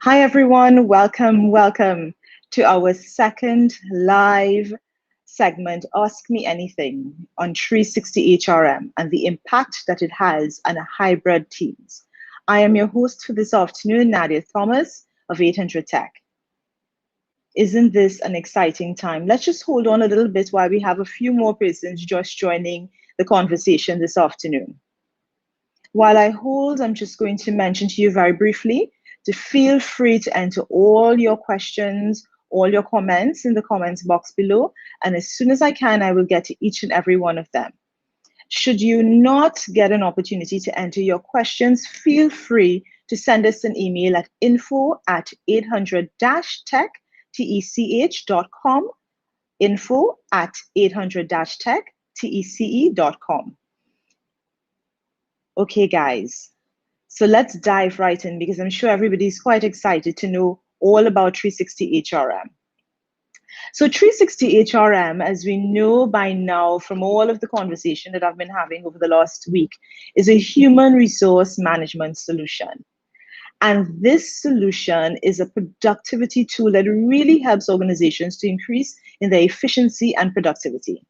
Hi, everyone. Welcome to our second live segment, Ask Me Anything, on 360 HRM and the impact that it has on hybrid teams. I am your host for this afternoon, Nadia Thomas of 800 Tech. Isn't this an exciting time? Let's just hold on a little bit while we have a few more persons just joining the conversation this afternoon. While I hold, I'm just going to mention to you very briefly to feel free to enter all your questions, all your comments in the comments box below. And as soon as I can, I will get to each and every one of them. Should you not get an opportunity to enter your questions, feel free to send us an email at info@800-tech.com, info@800-tech.com. Okay, guys. So let's dive right in because I'm sure everybody's quite excited to know all about 360 HRM. So 360 HRM, as we know by now from all of the conversation that I've been having over the last week, is a human resource management solution. And this solution is a productivity tool that really helps organizations to increase in their efficiency and productivity.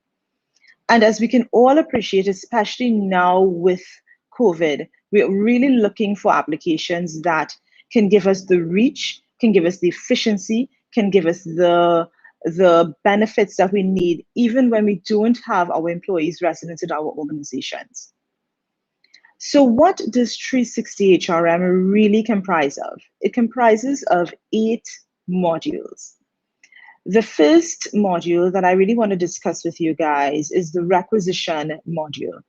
And as we can all appreciate, especially now with COVID, we're really looking for applications that can give us the reach, can give us the efficiency, can give us the benefits that we need, even when we don't have our employees resident in our organizations. So what does 360 HRM really comprise of? It comprises of 8 modules. The first module that I really want to discuss with you guys is the requisition module.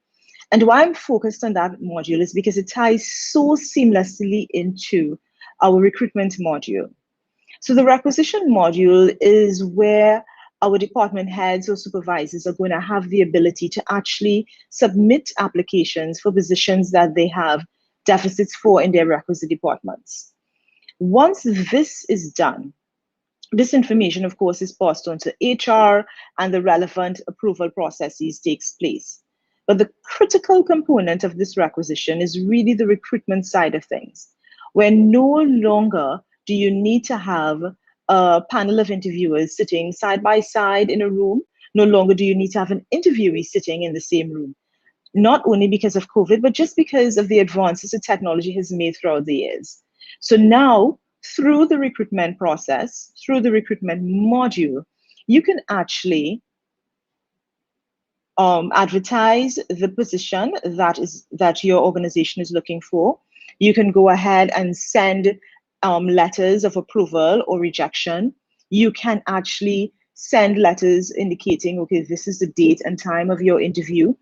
And why I'm focused on that module is because it ties so seamlessly into our recruitment module. So the requisition module is where our department heads or supervisors are going to have the ability to actually submit applications for positions that they have deficits for in their requisite departments. Once this is done, this information, of course, is passed on to HR and the relevant approval processes takes place. But the critical component of this requisition is really the recruitment side of things, where no longer do you need to have a panel of interviewers sitting side by side in a room. No longer do you need to have an interviewee sitting in the same room, not only because of COVID, but just because of the advances that technology has made throughout the years. So now, through the recruitment process, through the recruitment module, you can actually advertise the position that your organization is looking for. You can go ahead and send letters of approval or rejection. You can actually send letters indicating, okay, this is the date and time of your interview.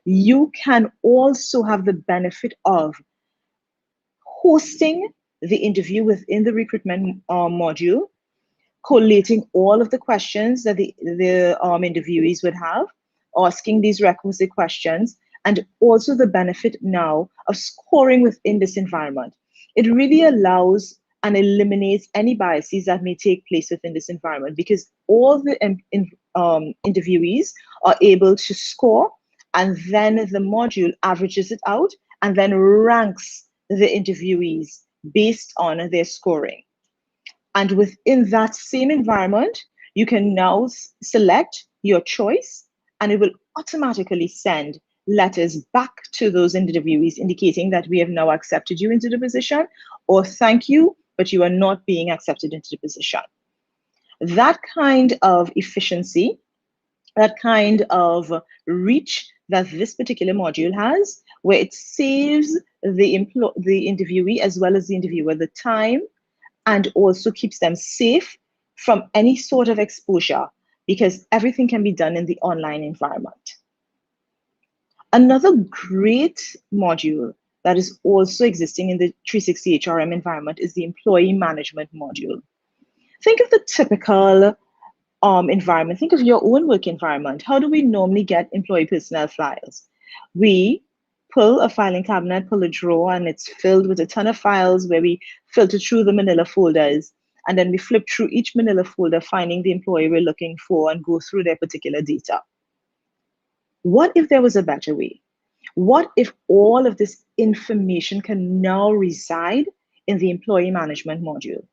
You can also have the benefit of hosting the interview within the recruitment module, collating all of the questions that the interviewees would have, asking these requisite questions, and also the benefit now of scoring within this environment. It really allows and eliminates any biases that may take place within this environment because all the interviewees are able to score, and then the module averages it out and then ranks the interviewees based on their scoring. And within that same environment, you can now select your choice, and it will automatically send letters back to those interviewees indicating that we have now accepted you into the position, or thank you, but you are not being accepted into the position. That kind of efficiency, that kind of reach that this particular module has, where it saves the interviewee as well as the interviewer the time and also keeps them safe from any sort of exposure because everything can be done in the online environment. Another great module that is also existing in the 360 HRM environment is the employee management module. Think of the typical environment. Think of your own work environment. How do we normally get employee personnel files? We pull a filing cabinet, pull a drawer, and it's filled with a ton of files where we filter through the manila folders, and then we flip through each manila folder, finding the employee we're looking for and go through their particular data. What if there was a better way? What if all of this information can now reside in the employee management module,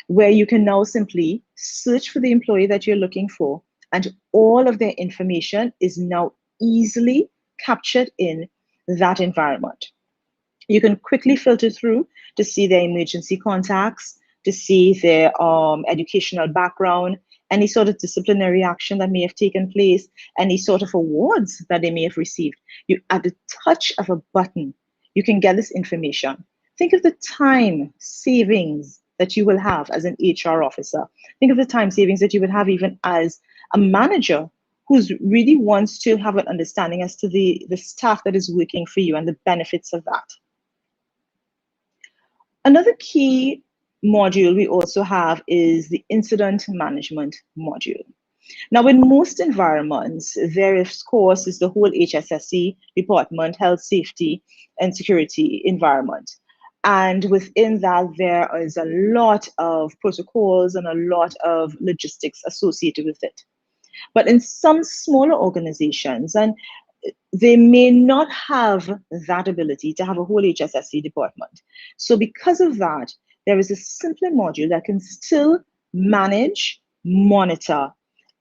where you can now simply search for the employee that you're looking for, and all of their information is now easily captured in that environment. You can quickly filter through to see their emergency contacts, to see their educational background, any sort of disciplinary action that may have taken place, any sort of awards that they may have received. You, at the touch of a button, you can get this information. Think of the time savings that you will have as an HR officer. Think of the time savings that you would have even as a manager who's really wants to have an understanding as to the staff that is working for you and the benefits of that. Another key module we also have is the incident management module. Now, in most environments, there, of course, is the whole HSSE department, health, safety, and security environment. And within that, there is a lot of protocols and a lot of logistics associated with it. But in some smaller organizations, and they may not have that ability to have a whole HSSE department. So because of that, there is a simpler module that can still manage, monitor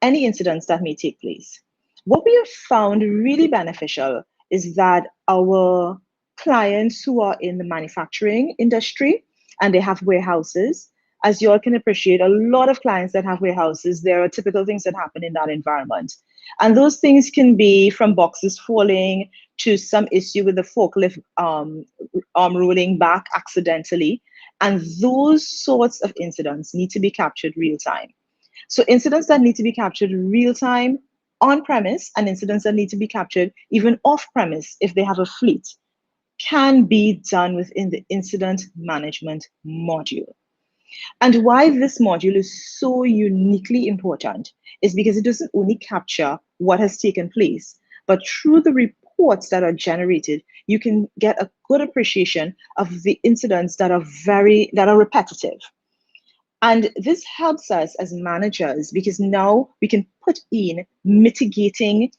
any incidents that may take place. What we have found really beneficial is that our clients who are in the manufacturing industry and they have warehouses, as you all can appreciate, a lot of clients that have warehouses, there are typical things that happen in that environment. And those things can be from boxes falling to some issue with the forklift rolling back accidentally. And those sorts of incidents need to be captured real time. So incidents that need to be captured real time on premise and incidents that need to be captured even off premise if they have a fleet can be done within the incident management module. And why this module is so uniquely important is because it doesn't only capture what has taken place, but through the reports that are generated, you can get a good appreciation of the incidents that are repetitive. And this helps us as managers because now we can put in mitigating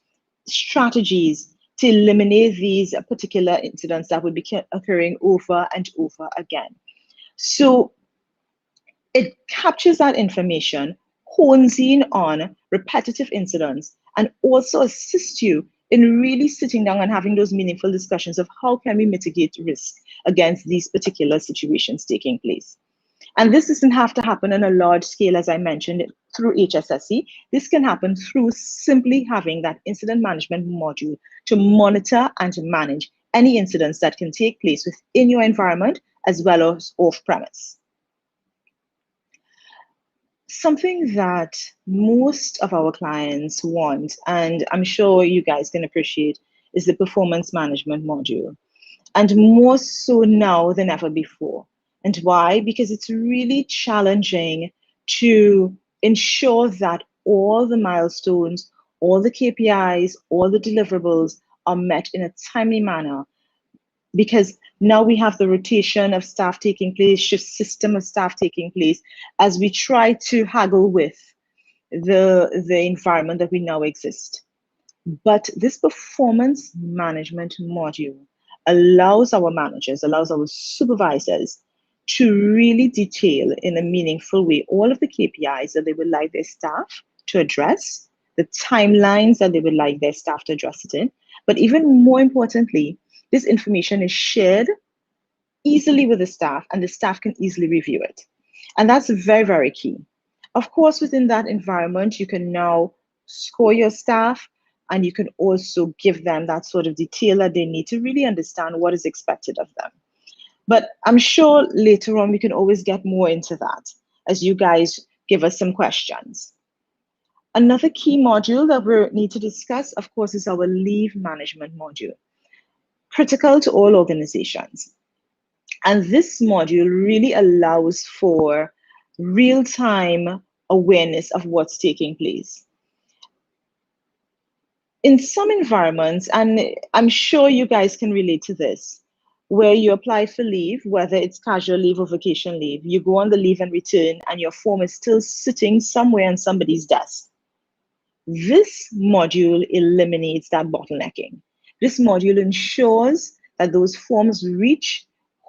strategies to eliminate these particular incidents that would be occurring over and over again. So it captures that information, hones in on repetitive incidents, and also assists you in really sitting down and having those meaningful discussions of how can we mitigate risk against these particular situations taking place. And this doesn't have to happen on a large scale, as I mentioned, through HSSE. This can happen through simply having that incident management module to monitor and to manage any incidents that can take place within your environment as well as off-premise. Something that most of our clients want, and I'm sure you guys can appreciate, is the performance management module. And more so now than ever before. And why? Because it's really challenging to ensure that all the milestones, all the KPIs, all the deliverables are met in a timely manner. Because now we have the rotation of staff taking place, shift system of staff taking place, as we try to haggle with the environment that we now exist. But this performance management module allows our managers, allows our supervisors to really detail in a meaningful way all of the KPIs that they would like their staff to address, the timelines that they would like their staff to address it in. But even more importantly, this information is shared easily with the staff and the staff can easily review it. And that's very, very key. Of course, within that environment, you can now score your staff and you can also give them that sort of detail that they need to really understand what is expected of them. But I'm sure later on we can always get more into that as you guys give us some questions. Another key module that we need to discuss, of course, is our leave management module. Critical to all organizations. And this module really allows for real-time awareness of what's taking place. In some environments, and I'm sure you guys can relate to this, where you apply for leave, whether it's casual leave or vacation leave, you go on the leave and return and your form is still sitting somewhere on somebody's desk. This module eliminates that bottlenecking. This module ensures that those forms reach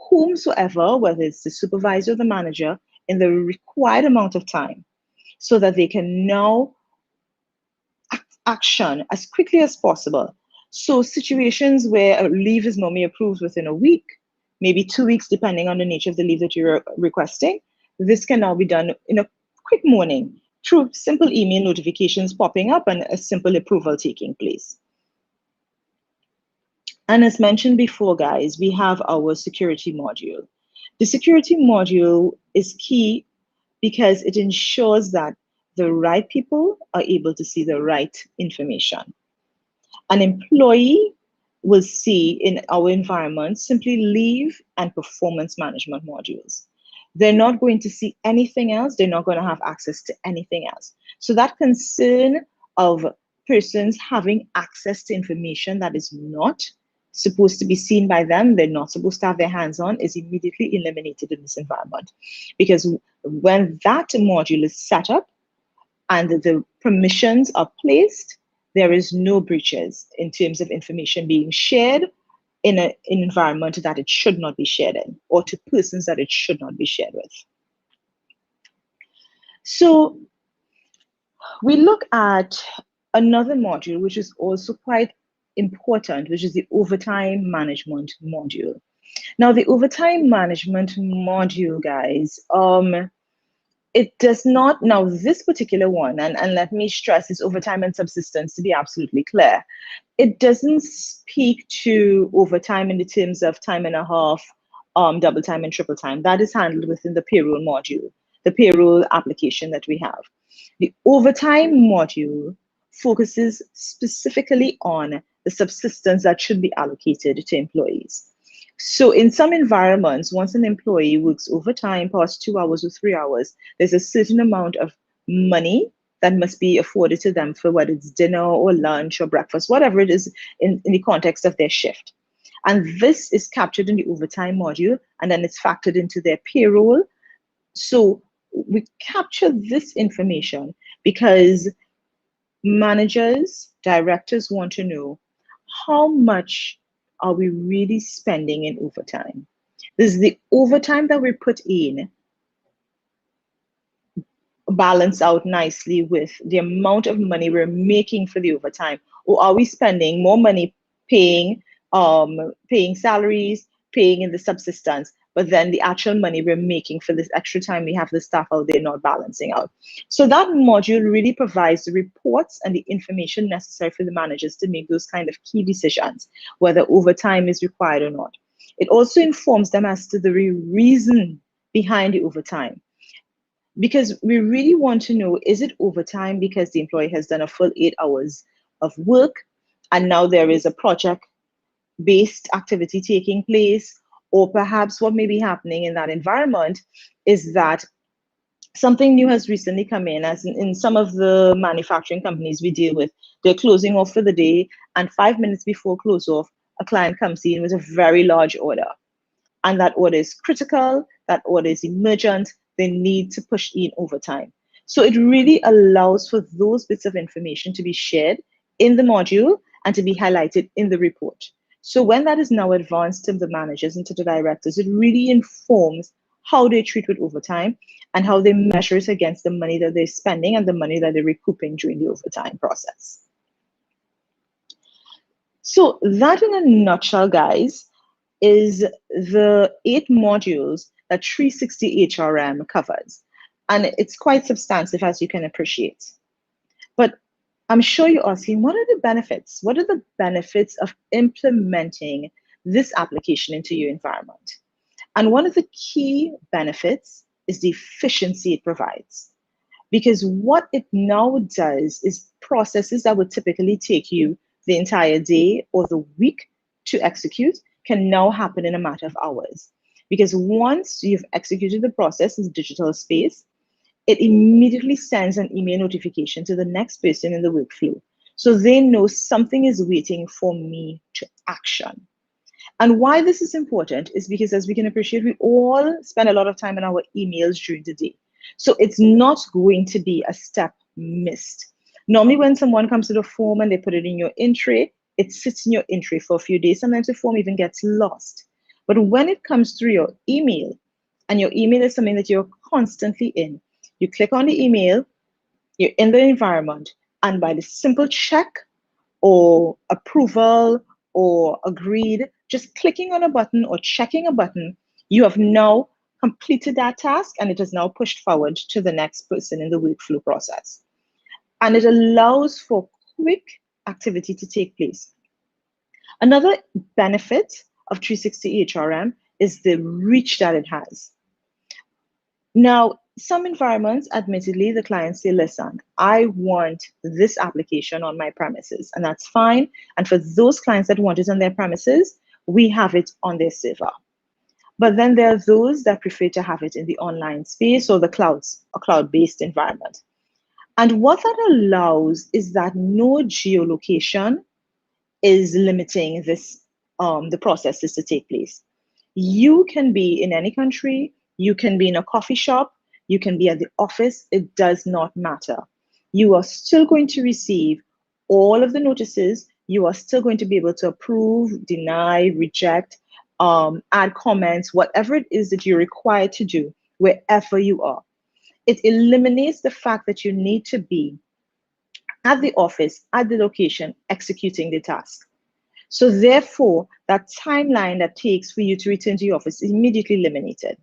whomsoever, whether it's the supervisor or the manager, in the required amount of time so that they can now action as quickly as possible. So situations where a leave is normally approved within a week, maybe 2 weeks, depending on the nature of the leave that you're requesting, this can now be done in a quick morning through simple email notifications popping up and a simple approval taking place. And as mentioned before, guys, we have our security module. The security module is key because it ensures that the right people are able to see the right information. An employee will see in our environment simply leave and performance management modules. They're not going to see anything else. They're not going to have access to anything else. So that concern of persons having access to information that is not supposed to be seen by them, they're not supposed to have their hands on, is immediately eliminated in this environment. Because when that module is set up and the permissions are placed, there is no breaches in terms of information being shared in an environment that it should not be shared in, or to persons that it should not be shared with. So we look at another module, which is also quite important, which is the overtime management module. Now, the overtime management module, guys, it does not, now this particular one, and let me stress this overtime and subsistence to be absolutely clear, it doesn't speak to overtime in the terms of time and a half, double time and triple time. That is handled within the payroll module, the payroll application that we have. The overtime module focuses specifically on the subsistence that should be allocated to employees. So in some environments, once an employee works overtime past 2 hours or 3 hours, there's a certain amount of money that must be afforded to them for whether it's dinner or lunch or breakfast, whatever it is in the context of their shift. And this is captured in the overtime module, and then it's factored into their payroll. So we capture this information because managers, directors want to know how much are we really spending in overtime. This is the overtime that we put in balance out nicely with the amount of money we're making for the overtime, or are we spending more money paying paying salaries, paying in the subsistence, but then the actual money we're making for this extra time we have the staff out there not balancing out. So that module really provides the reports and the information necessary for the managers to make those kind of key decisions, whether overtime is required or not. It also informs them as to the reason behind the overtime, because we really want to know, is it overtime because the employee has done a full 8 hours of work and now there is a project-based activity taking place? Or perhaps what may be happening in that environment is that something new has recently come in, as in some of the manufacturing companies we deal with, they're closing off for the day, and 5 minutes before close off, a client comes in with a very large order. And that order is critical, that order is emergent, they need to push in overtime. So it really allows for those bits of information to be shared in the module and to be highlighted in the report. So when that is now advanced to the managers and to the directors, it really informs how they treat with overtime and how they measure it against the money that they're spending and the money that they're recouping during the overtime process. So that in a nutshell, guys, is the 8 modules that 360 HRM covers. And it's quite substantive, as you can appreciate. But I'm sure you're asking, what are the benefits? What are the benefits of implementing this application into your environment? And one of the key benefits is the efficiency it provides. Because what it now does is processes that would typically take you the entire day or the week to execute can now happen in a matter of hours. Because once you've executed the process in digital space, it immediately sends an email notification to the next person in the workflow. So they know something is waiting for me to action. And why this is important is because, as we can appreciate, we all spend a lot of time in our emails during the day. So it's not going to be a step missed. Normally, when someone comes to the form and they put it in your in tray, it sits in your in tray for a few days. Sometimes the form even gets lost. But when it comes through your email, and your email is something that you're constantly in, you click on the email, you're in the environment, and by the simple check or approval or agreed, just clicking on a button or checking a button, you have now completed that task and it is now pushed forward to the next person in the workflow process. And it allows for quick activity to take place. Another benefit of 360 HRM is the reach that it has. Now, some environments, admittedly, the clients say, listen, I want this application on my premises, and that's fine. And for those clients that want it on their premises, we have it on their server. But then there are those that prefer to have it in the online space or the clouds, a cloud-based environment. And what that allows is that no geolocation is limiting this, the processes to take place. You can be in any country, you can be in a coffee shop, you can be at the office, it does not matter. You are still going to receive all of the notices, you are still going to be able to approve, deny, reject, add comments, whatever it is that you're required to do, wherever you are. It eliminates the fact that you need to be at the office, at the location, executing the task. So therefore, that timeline that takes for you to return to your office is immediately eliminated.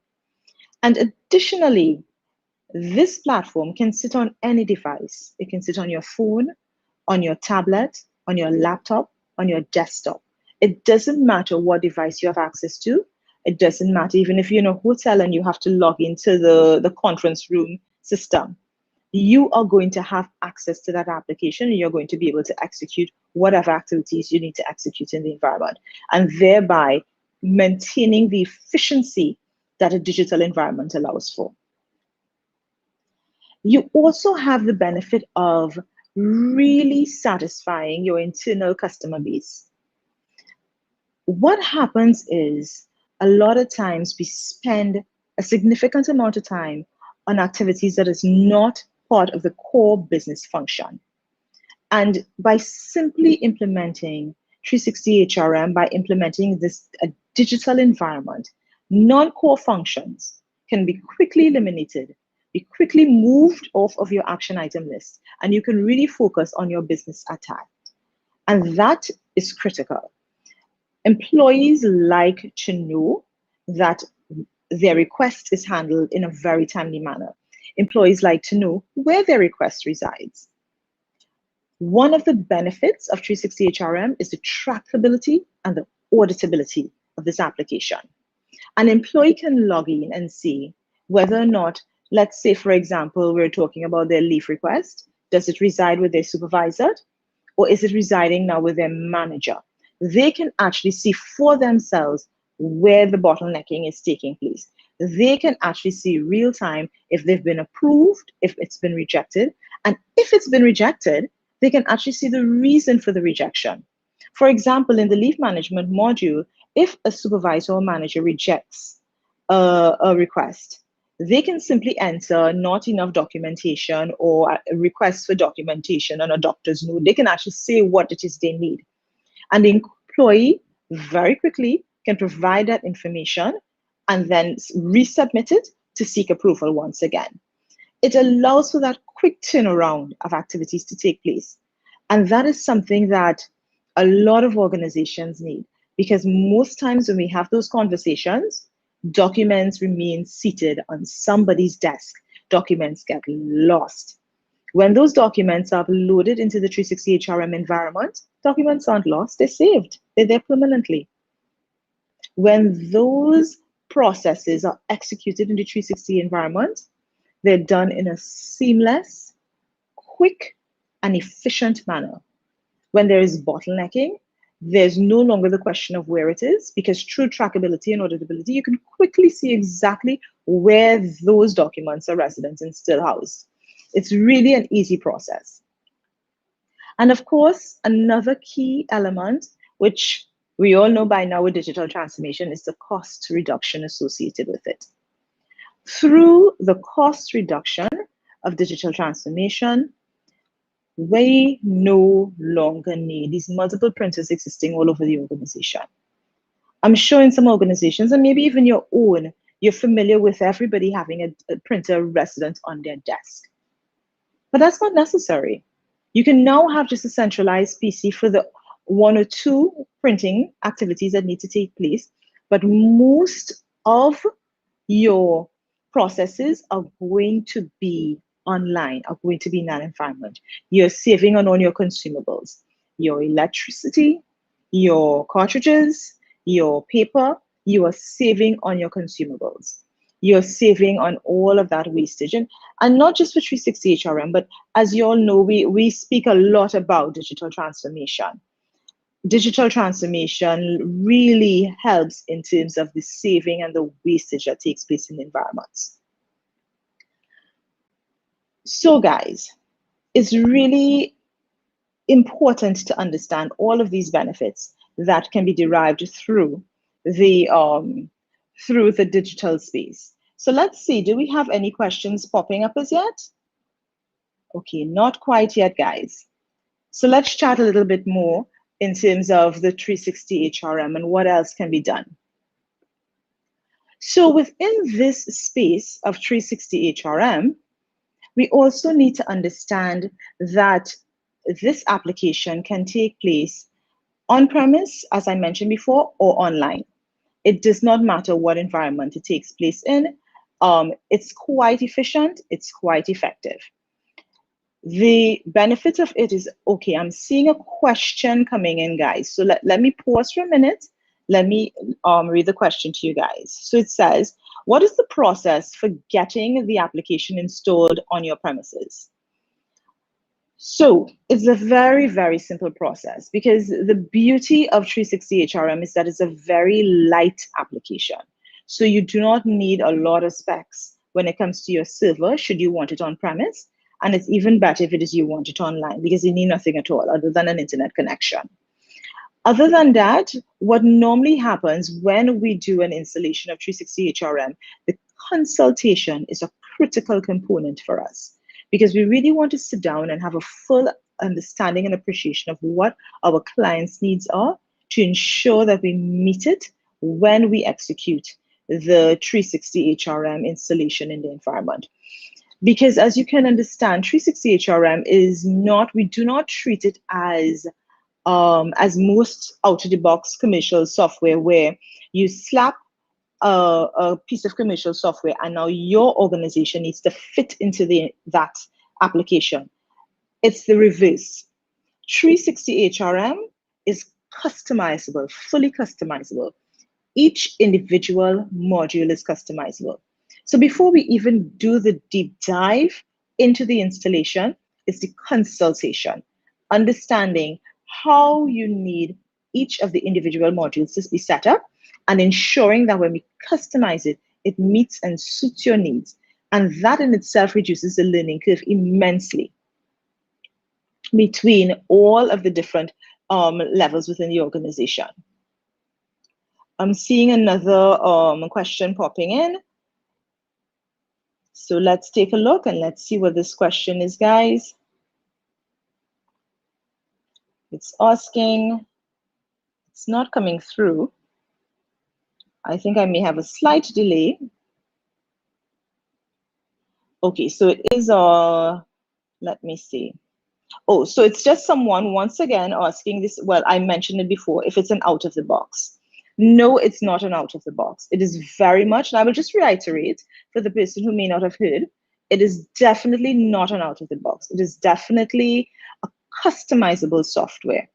And additionally, this platform can sit on any device. It can sit on your phone, on your tablet, on your laptop, on your desktop. It doesn't matter what device you have access to. It doesn't matter even if you're in a hotel and you have to log into the conference room system. You are going to have access to that application and you're going to be able to execute whatever activities you need to execute in the environment, and thereby maintaining the efficiency that a digital environment allows for. You also have the benefit of really satisfying your internal customer base. What happens is a lot of times we spend a significant amount of time on activities that is not part of the core business function. And by simply implementing 360 HRM, by implementing this digital environment, non-core functions can be quickly eliminated, be quickly moved off of your action item list, and you can really focus on your business at hand. And that is critical. Employees like to know that their request is handled in a very timely manner. Employees like to know where their request resides. One of the benefits of 360 HRM is the trackability and the auditability of this application. An employee can log in and see whether or not, let's say, for example, we're talking about their leave request. Does it reside with their supervisor, or is it residing now with their manager? They can actually see for themselves where the bottlenecking is taking place. They can actually see real time if they've been approved, if it's been rejected, and if it's been rejected, they can actually see the reason for the rejection. For example, in the leave management module, if a supervisor or manager rejects a request, they can simply enter not enough documentation or a request for documentation on a doctor's note. They can actually say what it is they need. And the employee very quickly can provide that information and then resubmit it to seek approval once again. It allows for that quick turnaround of activities to take place. And that is something that a lot of organizations need, because most times when we have those conversations, documents remain seated on somebody's desk. Documents get lost. When those documents are loaded into the 360 HRM environment, documents aren't lost, they're saved. They're there permanently. When those processes are executed in the 360 environment, they're done in a seamless, quick, and efficient manner. When there is bottlenecking, there's no longer the question of where it is, because through trackability and auditability, you can quickly see exactly where those documents are resident and still housed. It's really an easy process. And of course, another key element, which we all know by now with digital transformation, is the cost reduction associated with it. Through the cost reduction of digital transformation, we no longer need these multiple printers existing all over the organization. I'm sure in some organizations, and maybe even your own, you're familiar with everybody having a printer resident on their desk. But that's not necessary. You can now have just a centralized PC for the one or two printing activities that need to take place, but most of your processes are going to be online, are going to be in that environment. You're saving on all your consumables, your electricity, your cartridges, your paper, you are saving on your consumables. You're saving on all of that wastage. And not just for 360 HRM, but as you all know, we speak a lot about digital transformation. Digital transformation really helps in terms of the saving and the wastage that takes place in environments. So guys, it's really important to understand all of these benefits that can be derived through the digital space. So let's see, do we have any questions popping up as yet? Okay, not quite yet, guys. So let's chat a little bit more in terms of the 360 HRM and what else can be done. So within this space of 360 HRM, we also need to understand that this application can take place on-premise, as I mentioned before, or online. It does not matter what environment it takes place in. It's quite efficient, it's quite effective. The benefit of it is, okay, I'm seeing a question coming in, guys. So let me pause for a minute. Let me read the question to you guys. So it says, what is the process for getting the application installed on your premises? So it's a very, very simple process because the beauty of 360 HRM is that it's a very light application. So you do not need a lot of specs when it comes to your server, should you want it on premise. And it's even better if it is you want it online because you need nothing at all other than an internet connection. Other than that, what normally happens when we do an installation of 360 HRM, the consultation is a critical component for us because we really want to sit down and have a full understanding and appreciation of what our clients' needs are to ensure that we meet it when we execute the 360 HRM installation in the environment. Because as you can understand, 360 HRM is not, we do not treat it as most out-of-the-box commercial software where you slap a piece of commercial software and now your organization needs to fit into that application. It's the reverse. 360 HRM is customizable, fully customizable. Each individual module is customizable. So before we even do the deep dive into the installation, it's the consultation, understanding how you need each of the individual modules to be set up and ensuring that when we customize it, it meets and suits your needs. And that in itself reduces the learning curve immensely between all of the different levels within the organization. I'm seeing another question popping in. So let's take a look and let's see what this question is, guys. It's asking, it's not coming through. I think I may have a slight delay. Okay, so it is, let me see. Oh, so it's just someone once again asking this, well, I mentioned it before, if it's an out of the box. No, it's not an out of the box. It is very much, and I will just reiterate for the person who may not have heard, it is definitely not an out of the box. It is definitely a customizable software.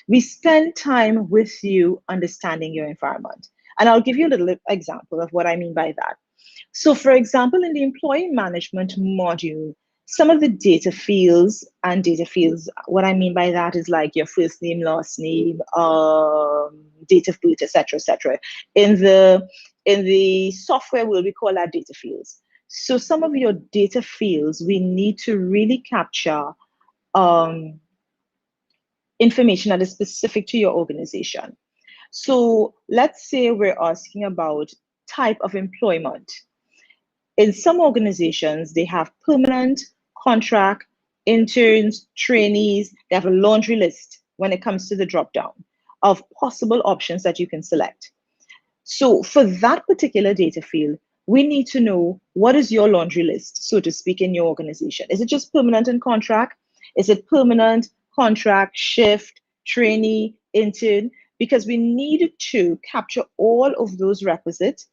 We spend time with you understanding your environment. And I'll give you a little example of what I mean by that. So for example, in the employee management module, some of the data fields, what I mean by that is like your first name, last name, date of birth, etc., etc. In the software world, we call that data fields. So some of your data fields, we need to really capture information that is specific to your organization. So let's say we're asking about type of employment. In some organizations, they have permanent, contract, interns, trainees. They have a laundry list when it comes to the drop down of possible options that you can select. So for that particular data field, we need to know what is your laundry list, so to speak, in your organization. Is it just permanent and contract? Is it permanent, contract, shift, trainee, intern? Because we need to capture all of those requisite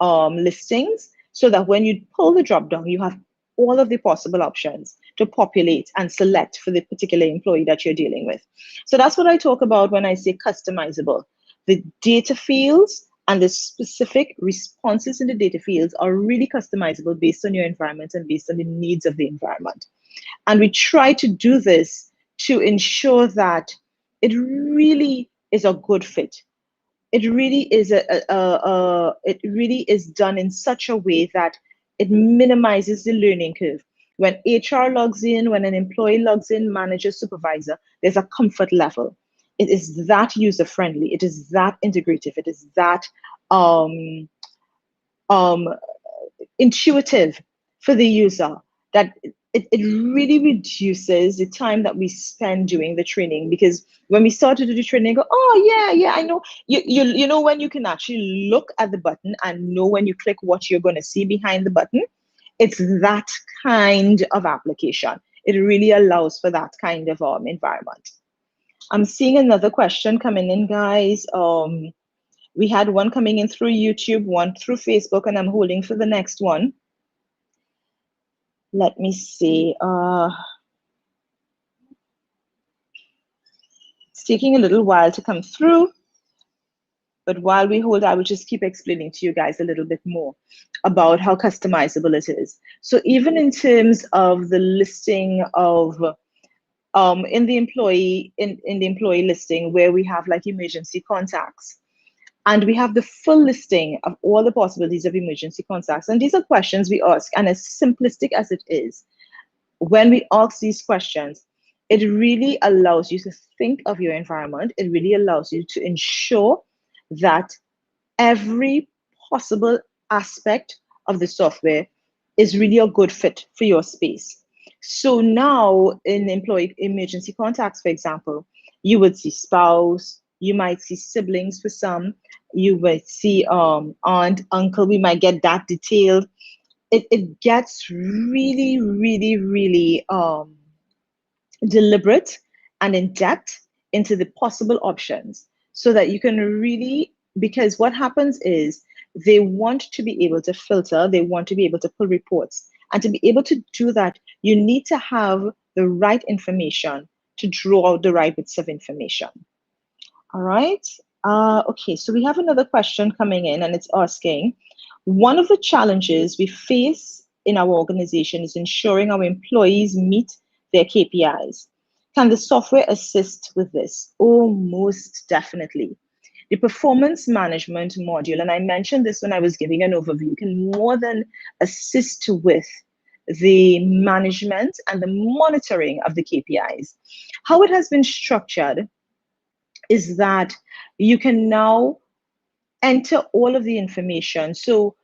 listings so that when you pull the drop down, you have all of the possible options to populate and select for the particular employee that you're dealing with. So that's what I talk about when I say customizable. The data fields and the specific responses in the data fields are really customizable based on your environment and based on the needs of the environment. And we try to do this to ensure that it really is a good fit. It really is it really is done in such a way that it minimizes the learning curve. When HR logs in, when an employee logs in, manager, supervisor, there's a comfort level. It is that user friendly. It is that integrative. It is that um, um, intuitive for the user that it really reduces the time that we spend doing the training. Because when we start to do the training, go, oh yeah, I know. You know when you can actually look at the button and know when you click what you're going to see behind the button. It's that kind of application. It really allows for that kind of environment. I'm seeing another question coming in, guys. We had one coming in through YouTube, one through Facebook, and I'm holding for the next one. Let me see. It's taking a little while to come through, but while we hold, I will just keep explaining to you guys a little bit more about how customizable it is. So even in terms of the listing of in the employee listing where we have like emergency contacts, and we have the full listing of all the possibilities of emergency contacts. And these are questions we ask, and as simplistic as it is, when we ask these questions, it really allows you to think of your environment. It really allows you to ensure that every possible aspect of the software is really a good fit for your space. So now in employee emergency contacts, for example, you would see spouse, you might see siblings for some, you might see aunt, uncle, we might get that detailed. It gets really, really, really deliberate and in depth into the possible options so that you can really, because what happens is they want to be able to filter, they want to be able to pull reports. And to be able to do that, you need to have the right information to draw out the right bits of information. All right. Okay, so we have another question coming in, and it's asking, one of the challenges we face in our organization is ensuring our employees meet their KPIs. Can the software assist with this? Oh, most definitely. The performance management module, and I mentioned this when I was giving an overview, can more than assist with the management and the monitoring of the KPIs. How it has been structured is that you can now enter all of the information. So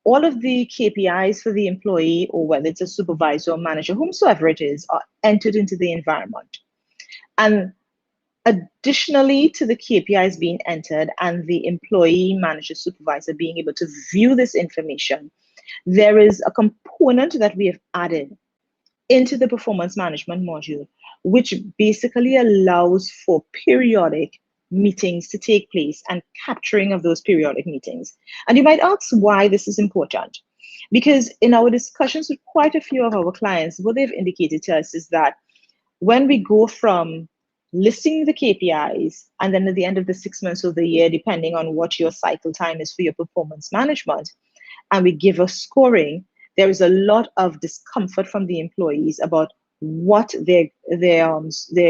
all of the KPIs for the employee, or whether it's a supervisor or manager, whomsoever it is, are entered into the environment. And additionally to the KPIs being entered and the employee, manager, supervisor being able to view this information, there is a component that we have added into the performance management module, which basically allows for periodic meetings to take place and capturing of those periodic meetings. And you might ask why this is important. Because in our discussions with quite a few of our clients, what they've indicated to us is that when we go from listing the KPIs, and then at the end of the 6 months or the year, depending on what your cycle time is for your performance management, and we give a scoring, there is a lot of discomfort from the employees about what their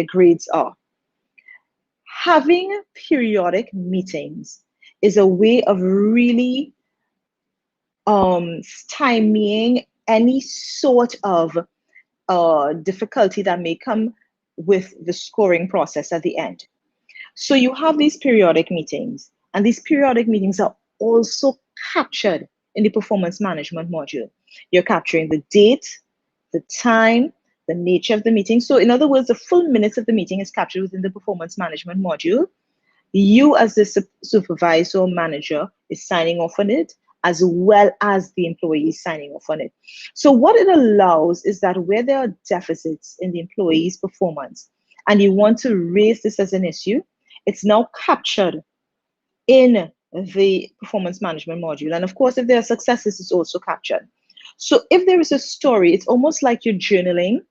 grades are. Having periodic meetings is a way of really stymieing any sort of difficulty that may come with the scoring process at the end. So you have these periodic meetings, and these periodic meetings are also captured in the performance management module. You're capturing the date, the time, the nature of the meeting. So in other words, the full minutes of the meeting is captured within the performance management module. You as the supervisor or manager is signing off on it, as well as the employee is signing off on it. So what it allows is that where there are deficits in the employee's performance and you want to raise this as an issue, it's now captured in the performance management module. And of course, if there are successes, it's also captured. So if there is a story, it's almost like you're journaling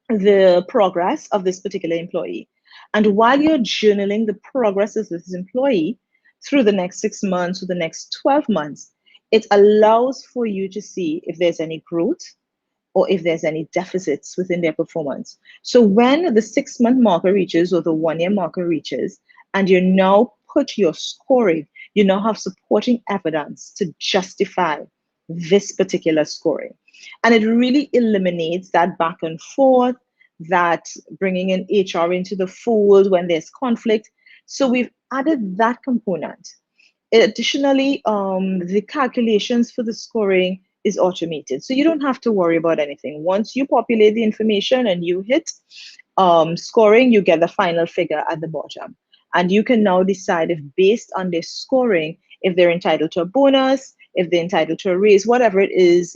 the progress of this particular employee. And while you're journaling the progress of this employee through the next 6 months or the next 12 months, it allows for you to see if there's any growth or if there's any deficits within their performance. So when the 6-month marker reaches or the 1-year marker reaches, and you now put your scoring, you now have supporting evidence to justify this particular scoring. And it really eliminates that back and forth, that bringing in HR into the fold when there's conflict. So we've added that component. Additionally, the calculations for the scoring is automated. So you don't have to worry about anything. Once you populate the information and you hit scoring, you get the final figure at the bottom. And you can now decide if based on their scoring, if they're entitled to a bonus, if they're entitled to a raise, whatever it is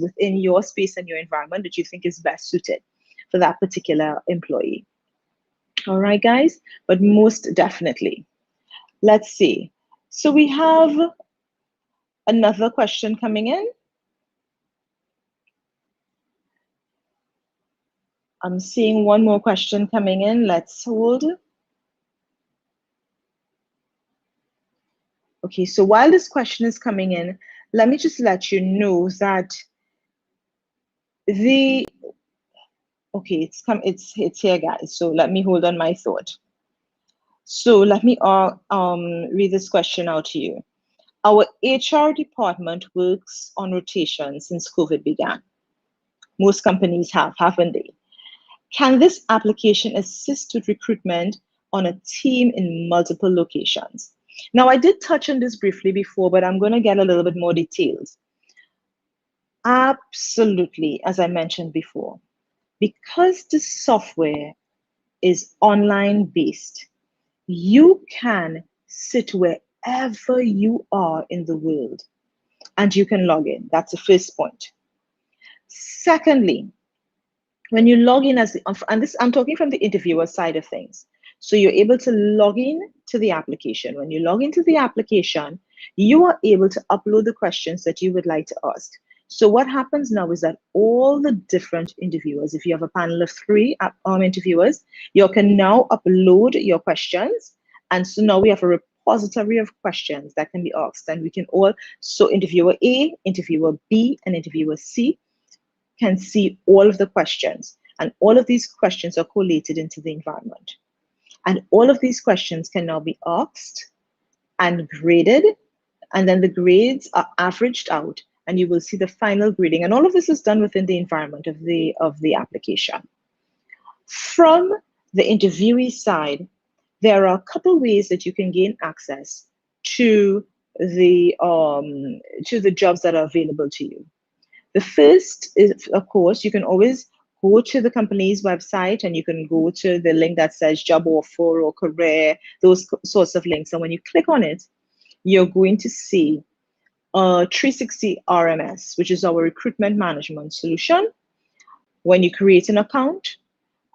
within your space and your environment that you think is best suited for that particular employee. All right, guys, but most definitely. Let's see. So we have another question coming in. I'm seeing one more question coming in. Let's hold. Okay, so while this question is coming in, let me just let you know that okay, it's here, guys. So let me hold on my thought. So let me read this question out to you. Our HR department works on rotation since COVID began. Most companies have, haven't they? Can this application assist with recruitment on a team in multiple locations? Now, I did touch on this briefly before, but I'm going to get a little bit more details. Absolutely, as I mentioned before, because the software is online based, you can sit wherever you are in the world and you can log in. That's the first point. Secondly, when you log in and this, I'm talking from the interviewer side of things. So you're able to log in to the application. When you log into the application, you are able to upload the questions that you would like to ask. So what happens now is that all the different interviewers, if you have a panel of 3 interviewers, you can now upload your questions. And so now we have a repository of questions that can be asked. And we can all, so interviewer A, interviewer B, and interviewer C can see all of the questions. And all of these questions are collated into the environment. And all of these questions can now be asked and graded. And then the grades are averaged out and you will see the final grading. And all of this is done within the environment of the application. From the interviewee side, there are a couple ways that you can gain access to the jobs that are available to you. The first is, of course, you can always go to the company's website and you can go to the link that says job offer or career, those sorts of links. And when you click on it, you're going to see 360 RMS, which is our recruitment management solution. When you create an account,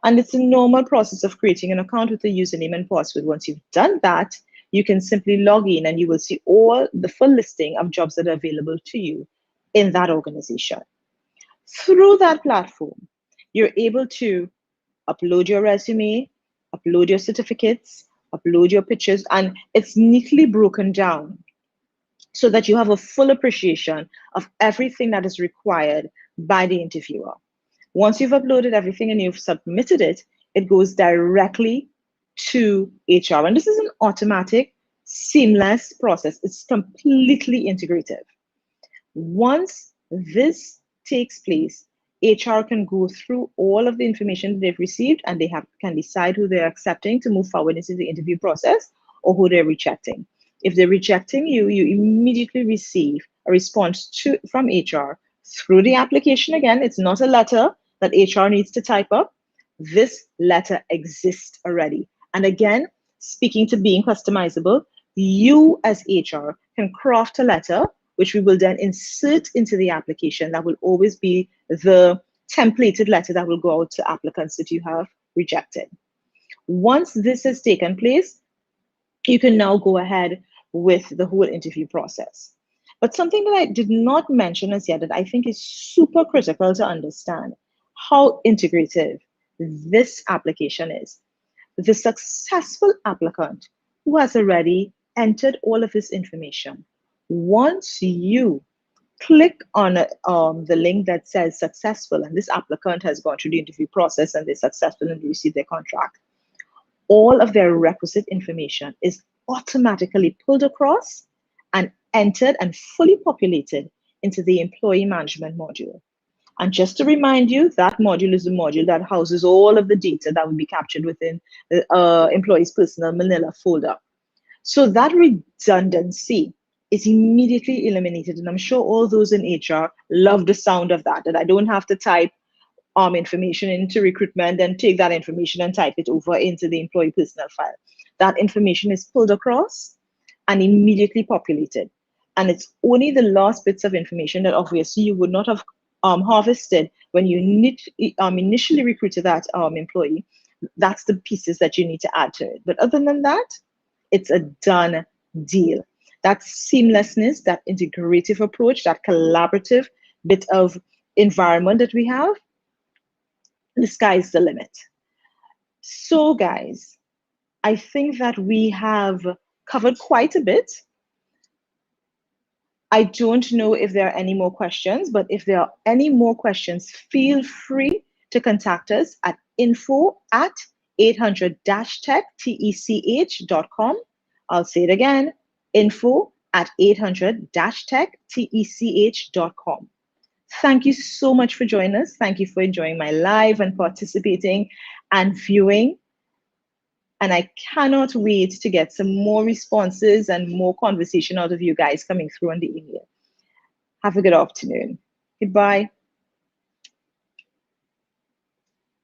and it's a normal process of creating an account with a username and password. Once you've done that, you can simply log in and you will see all the full listing of jobs that are available to you in that organization. Through that platform, you're able to upload your resume, upload your certificates, upload your pictures, and it's neatly broken down so that you have a full appreciation of everything that is required by the interviewer. Once you've uploaded everything and you've submitted it, it goes directly to HR. And this is an automatic, seamless process. It's completely integrative. Once this takes place, HR can go through all of the information they've received and they can decide who they're accepting to move forward into the interview process or who they're rejecting. If they're rejecting you, you immediately receive a response from HR through the application. Again, it's not a letter that HR needs to type up. This letter exists already. And again, speaking to being customizable, you as HR can craft a letter which we will then insert into the application. That will always be the templated letter that will go out to applicants that you have rejected. Once this has taken place, you can now go ahead with the whole interview process. But something that I did not mention as yet that I think is super critical to understand how integrative this application is. The successful applicant who has already entered all of this information, once you click on the link that says successful, and this applicant has gone through the interview process and they're successful and they receive their contract, all of their requisite information is automatically pulled across and entered and fully populated into the employee management module. And just to remind you, that module is the module that houses all of the data that will be captured within the employee's personal Manila folder. So that redundancy is immediately eliminated. And I'm sure all those in HR love the sound of that, that I don't have to type information into recruitment and take that information and type it over into the employee personnel file. That information is pulled across and immediately populated. And it's only the last bits of information that obviously you would not have harvested when you initially recruited that employee. That's the pieces that you need to add to it. But other than that, it's a done deal. That seamlessness, that integrative approach, that collaborative bit of environment that we have, the sky's the limit. So guys, I think that we have covered quite a bit. I don't know if there are any more questions, but if there are any more questions, feel free to contact us at info@800-tech.com. I'll say it again, info@800-tech.com. Thank you so much for joining us. Thank you for enjoying my live and participating and viewing. And I cannot wait to get some more responses and more conversation out of you guys coming through on the email. Have a good afternoon. Goodbye.